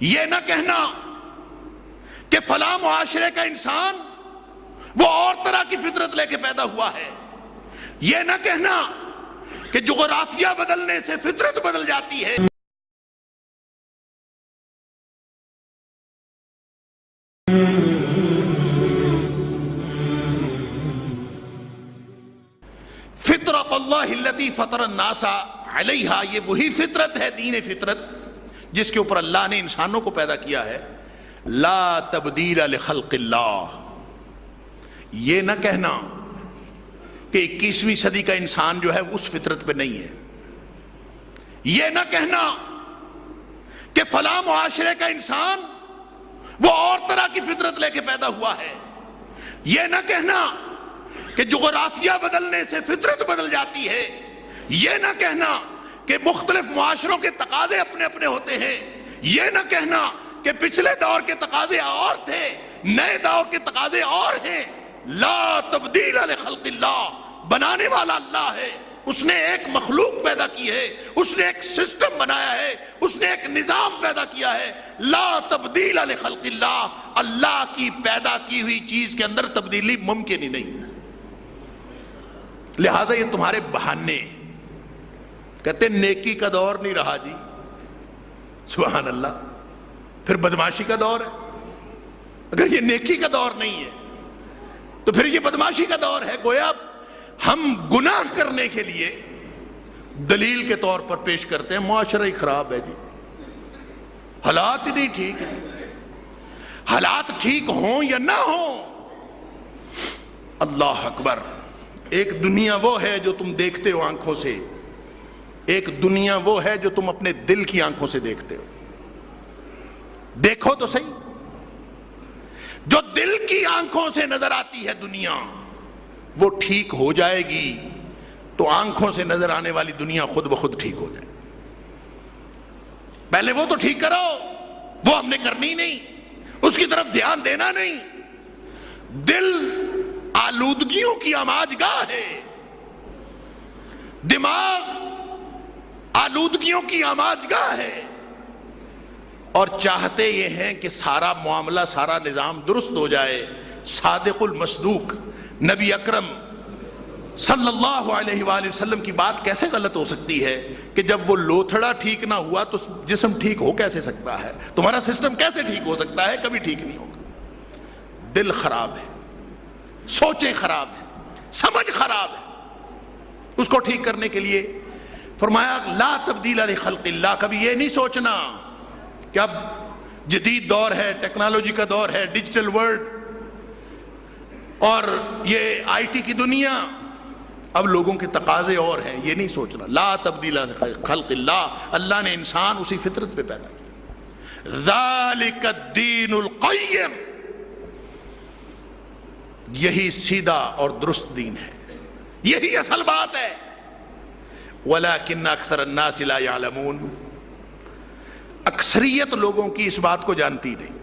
یہ نہ کہنا کہ فلاں معاشرے کا انسان وہ اور طرح کی فطرت لے کے پیدا ہوا ہے، یہ نہ کہنا کہ جغرافیہ بدلنے سے فطرت بدل جاتی ہے۔ فطرت اللہ التی فطر الناس علیہا، یہ وہی فطرت ہے، دین فطرت جس کے اوپر اللہ نے انسانوں کو پیدا کیا ہے۔ لا تبدیل لخلق اللہ، یہ نہ کہنا کہ 21ویں صدی کا انسان جو ہے اس فطرت پہ نہیں ہے، یہ نہ کہنا کہ فلاں معاشرے کا انسان وہ اور طرح کی فطرت لے کے پیدا ہوا ہے، یہ نہ کہنا کہ جغرافیہ بدلنے سے فطرت بدل جاتی ہے، یہ نہ کہنا کہ مختلف معاشروں کے تقاضے اپنے اپنے ہوتے ہیں، یہ نہ کہنا کہ پچھلے دور کے تقاضے اور تھے، نئے دور کے تقاضے اور ہیں۔ لا تبدیل لخلق اللہ، بنانے والا اللہ ہے، اس نے ایک مخلوق پیدا کی ہے، اس نے ایک سسٹم بنایا ہے، اس نے ایک نظام پیدا کیا ہے۔ لا تبدیل لخلق اللہ، اللہ کی پیدا کی ہوئی چیز کے اندر تبدیلی ممکن ہی نہیں، لہذا یہ تمہارے بہانے۔ کہتے ہیں نیکی کا دور نہیں رہا جی، سبحان اللہ، پھر بدماشی کا دور ہے۔ اگر یہ نیکی کا دور نہیں ہے تو پھر یہ بدماشی کا دور ہے۔ گویا ہم گناہ کرنے کے لیے دلیل کے طور پر پیش کرتے ہیں معاشرہ ہی خراب ہے جی، حالات ہی نہیں ٹھیک ہے۔ حالات ٹھیک ہوں یا نہ ہوں، اللہ اکبر، ایک دنیا وہ ہے جو تم دیکھتے ہو آنکھوں سے، ایک دنیا وہ ہے جو تم اپنے دل کی آنکھوں سے دیکھتے ہو۔ دیکھو تو صحیح، جو دل کی آنکھوں سے نظر آتی ہے دنیا وہ ٹھیک ہو جائے گی تو آنکھوں سے نظر آنے والی دنیا خود بخود ٹھیک ہو جائے۔ پہلے وہ تو ٹھیک کرو، وہ ہم نے کرنی نہیں، اس کی طرف دھیان دینا نہیں۔ دل آلودگیوں کی آماجگاہ ہے، دماغ آلودگیوں کی آماجگاہ ہے، اور چاہتے یہ ہیں کہ سارا معاملہ، سارا نظام درست ہو جائے۔ صادق المصدوق نبی اکرم صلی اللہ علیہ وآلہ وسلم کی بات کیسے غلط ہو سکتی ہے کہ جب وہ لوتھڑا ٹھیک نہ ہوا تو جسم ٹھیک ہو کیسے سکتا ہے؟ تمہارا سسٹم کیسے ٹھیک ہو سکتا ہے؟ کبھی ٹھیک نہیں ہوگا۔ دل خراب ہے، سوچیں خراب ہیں، سمجھ خراب ہے۔ اس کو ٹھیک کرنے کے لیے فرمایا لا تبدیل لخلق اللہ، کبھی یہ نہیں سوچنا کہ اب جدید دور ہے، ٹیکنالوجی کا دور ہے، ڈیجیٹل ورلڈ اور یہ آئی ٹی کی دنیا، اب لوگوں کے تقاضے اور ہیں، یہ نہیں سوچنا۔ لا تبدیل لخلق اللہ، اللہ نے انسان اسی فطرت پہ پیدا کیا۔ ذالک الدین القیم، یہی سیدھا اور درست دین ہے، یہی اصل بات ہے۔ ولیکن اکثر الناس لا یعلمون، اکثریت لوگوں کی اس بات کو جانتی نہیں۔